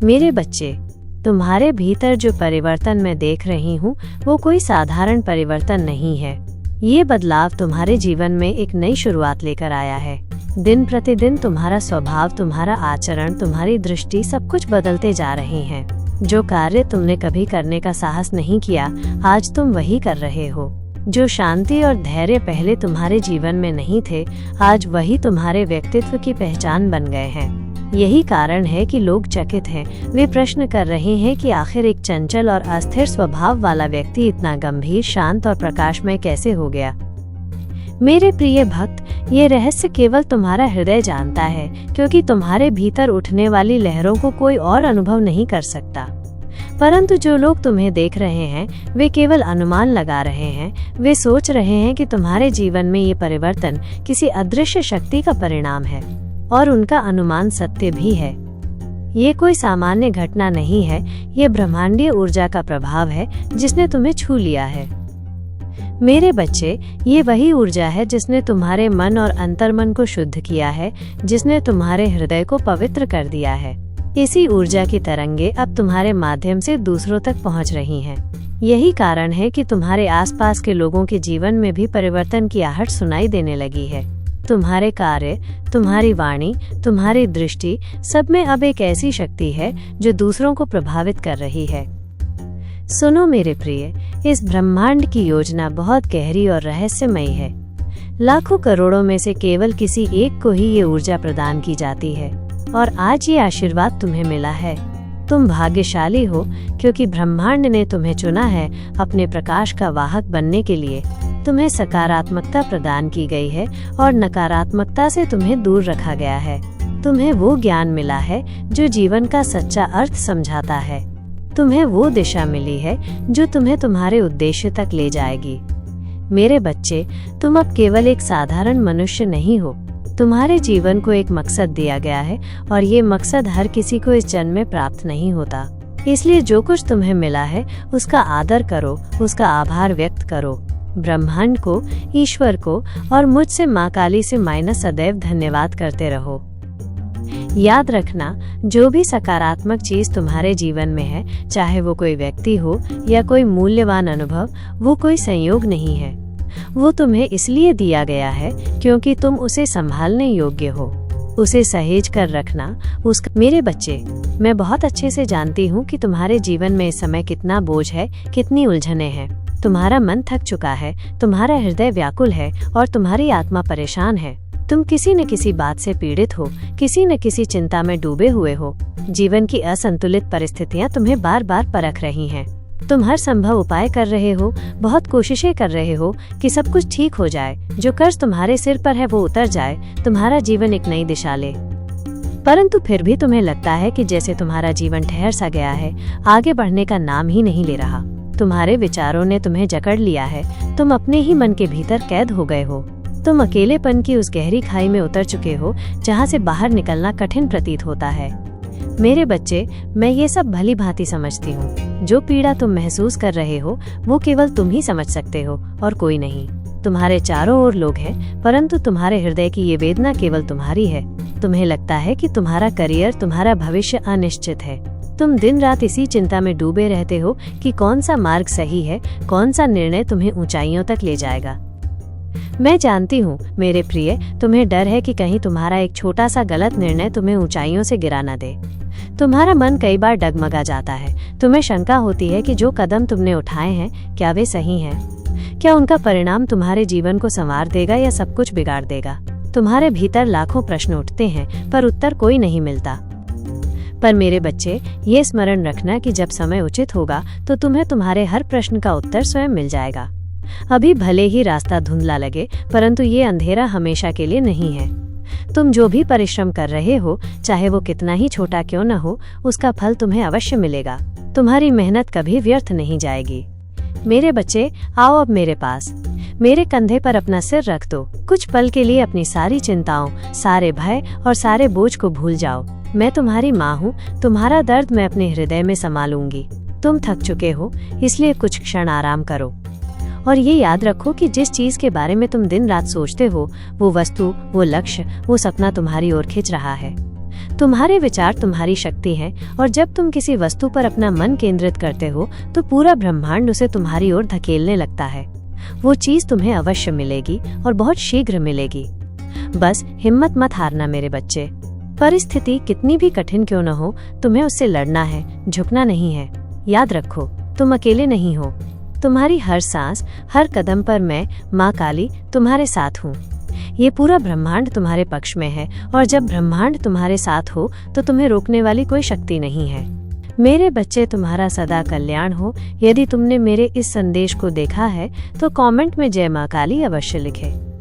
मेरे बच्चे, तुम्हारे भीतर जो परिवर्तन मैं देख रही हूँ वो कोई साधारण परिवर्तन नहीं है। ये बदलाव तुम्हारे जीवन में एक नई शुरुआत लेकर आया है। दिन प्रतिदिन तुम्हारा स्वभाव, तुम्हारा आचरण, तुम्हारी दृष्टि सब कुछ बदलते जा रहे हैं। जो कार्य तुमने कभी करने का साहस नहीं किया, आज तुम वही कर रहे हो। जो शांति और धैर्य पहले तुम्हारे जीवन में नहीं थे, आज वही तुम्हारे व्यक्तित्व की पहचान बन गए हैं। यही कारण है कि लोग चकित हैं। वे प्रश्न कर रहे हैं कि आखिर एक चंचल और अस्थिर स्वभाव वाला व्यक्ति इतना गंभीर, शांत और प्रकाशमय कैसे हो गया। मेरे प्रिय भक्त, ये रहस्य केवल तुम्हारा हृदय जानता है, क्योंकि तुम्हारे भीतर उठने वाली लहरों को कोई और अनुभव नहीं कर सकता। परंतु जो लोग तुम्हें देख रहे हैं, वे केवल अनुमान लगा रहे हैं। वे सोच रहे हैं कि तुम्हारे जीवन में ये परिवर्तन किसी अदृश्य शक्ति का परिणाम है, और उनका अनुमान सत्य भी है। ये कोई सामान्य घटना नहीं है, ये ब्रह्मांडीय ऊर्जा का प्रभाव है जिसने तुम्हें छू लिया है। मेरे बच्चे, ये वही ऊर्जा है जिसने तुम्हारे मन और अंतर्मन को शुद्ध किया है, जिसने तुम्हारे हृदय को पवित्र कर दिया है। इसी ऊर्जा की तरंगे अब तुम्हारे माध्यम से दूसरों तक पहुंच रही हैं। यही कारण है कि तुम्हारे आसपास के लोगों के जीवन में भी परिवर्तन की आहट सुनाई देने लगी है। तुम्हारे कार्य, तुम्हारी वाणी, तुम्हारी दृष्टि, सब में अब एक ऐसी शक्ति है जो दूसरों को प्रभावित कर रही है। सुनो मेरे प्रिय, इस ब्रह्मांड की योजना बहुत गहरी और रहस्यमयी है। लाखों करोड़ों में से केवल किसी एक को ही ये ऊर्जा प्रदान की जाती है, और आज ये आशीर्वाद तुम्हें मिला है। तुम भाग्यशाली हो, क्योंकि ब्रह्मांड ने तुम्हें चुना है अपने प्रकाश का वाहक बनने के लिए। तुम्हें सकारात्मकता प्रदान की गई है और नकारात्मकता से तुम्हें दूर रखा गया है। तुम्हें वो ज्ञान मिला है जो जीवन का सच्चा अर्थ समझाता है। तुम्हें वो दिशा मिली है जो तुम्हें तुम्हारे उद्देश्य तक ले जाएगी। मेरे बच्चे, तुम अब केवल एक साधारण मनुष्य नहीं हो। तुम्हारे जीवन को एक मकसद दिया गया है, और ये मकसद हर किसी को इस जन्म में प्राप्त नहीं होता। इसलिए जो कुछ तुम्हें मिला है उसका आदर करो, उसका आभार व्यक्त करो। ब्रह्मांड को, ईश्वर को और मुझसे माँ काली से सदैव धन्यवाद करते रहो। याद रखना, जो भी सकारात्मक चीज तुम्हारे जीवन में है, चाहे वो कोई व्यक्ति हो या कोई मूल्यवान अनुभव, वो कोई संयोग नहीं है। वो तुम्हें इसलिए दिया गया है क्योंकि तुम उसे संभालने योग्य हो। उसे सहेज कर रखना। मेरे बच्चे, मैं बहुत अच्छे से जानती हूँ कि तुम्हारे जीवन में इस समय कितना बोझ है, कितनी उलझने हैं। तुम्हारा मन थक चुका है, तुम्हारा हृदय व्याकुल है और तुम्हारी आत्मा परेशान है। तुम किसी न किसी बात से पीड़ित हो, किसी न किसी चिंता में डूबे हुए हो। जीवन की असंतुलित परिस्थितियां तुम्हें बार बार परख रही हैं। तुम हर संभव उपाय कर रहे हो, बहुत कोशिशें कर रहे हो कि सब कुछ ठीक हो जाए, जो कर्ज तुम्हारे सिर पर है वो उतर जाए, तुम्हारा जीवन एक नई दिशा ले। परंतु फिर भी तुम्हें लगता है कि जैसे तुम्हारा जीवन ठहर सा गया है, आगे बढ़ने का नाम ही नहीं ले रहा। तुम्हारे विचारों ने तुम्हें जकड़ लिया है। तुम अपने ही मन के भीतर कैद हो गए हो। तुम अकेलेपन की उस गहरी खाई में उतर चुके हो जहाँ से बाहर निकलना कठिन प्रतीत होता है। मेरे बच्चे, मैं ये सब भली भांति समझती हूँ। जो पीड़ा तुम महसूस कर रहे हो वो केवल तुम ही समझ सकते हो और कोई नहीं। तुम्हारे चारों ओर लोग हैं, परंतु तुम्हारे हृदय की ये वेदना केवल तुम्हारी है। तुम्हें लगता है कि तुम्हारा करियर, तुम्हारा भविष्य अनिश्चित है। तुम दिन रात इसी चिंता में डूबे रहते हो कि कौन सा मार्ग सही है, कौन सा निर्णय तुम्हें ऊंचाइयों तक ले जाएगा। मैं जानती हूँ मेरे प्रिय, तुम्हें डर है कि कहीं तुम्हारा एक छोटा सा गलत निर्णय तुम्हें ऊंचाइयों से गिरा न दे। तुम्हारा मन कई बार डगमगा जाता है। तुम्हें शंका होती है कि जो कदम तुमने उठाए हैं, क्या वे सही हैं? क्या उनका परिणाम तुम्हारे जीवन को संवार देगा या सब कुछ बिगाड़ देगा? तुम्हारे भीतर लाखों प्रश्न उठते हैं, पर उत्तर कोई नहीं मिलता। पर मेरे बच्चे, ये स्मरण रखना कि जब समय उचित होगा तो तुम्हें तुम्हारे हर प्रश्न का उत्तर स्वयं मिल जाएगा। अभी भले ही रास्ता धुंधला लगे, परंतु ये अंधेरा हमेशा के लिए नहीं है। तुम जो भी परिश्रम कर रहे हो, चाहे वो कितना ही छोटा क्यों न हो, उसका फल तुम्हें अवश्य मिलेगा। तुम्हारी मेहनत कभी व्यर्थ नहीं जाएगी। मेरे बच्चे, आओ अब मेरे पास। मेरे कंधे पर अपना सिर रख दो। कुछ पल के लिए अपनी सारी चिंताओं, सारे भय और सारे बोझ को भूल जाओ। मैं तुम्हारी माँ हूँ। तुम्हारा दर्द मैं अपने हृदय में संभालूंगी। तुम थक चुके हो, इसलिए कुछ क्षण आराम करो। और ये याद रखो कि जिस चीज के बारे में तुम दिन रात सोचते हो, वो वस्तु, वो लक्ष्य, वो सपना तुम्हारी ओर खिंच रहा है। तुम्हारे विचार तुम्हारी शक्ति है और जब तुम किसी वस्तु पर अपना मन केंद्रित करते हो तो पूरा ब्रह्मांड उसे तुम्हारी ओर धकेलने लगता है। वो चीज तुम्हें अवश्य मिलेगी और बहुत शीघ्र मिलेगी। बस हिम्मत मत हारना मेरे बच्चे। परिस्थिति कितनी भी कठिन क्यों न हो, तुम्हें उससे लड़ना है, झुकना नहीं है। याद रखो, तुम अकेले नहीं हो। तुम्हारी हर सांस, हर कदम पर मैं, माँ काली, तुम्हारे साथ हूँ। ये पूरा ब्रह्मांड तुम्हारे पक्ष में है और जब ब्रह्मांड तुम्हारे साथ हो तो तुम्हें रोकने वाली कोई शक्ति नहीं है। मेरे बच्चे, तुम्हारा सदा कल्याण हो। यदि तुमने मेरे इस संदेश को देखा है तो कमेंट में जय माँ काली अवश्य लिखें।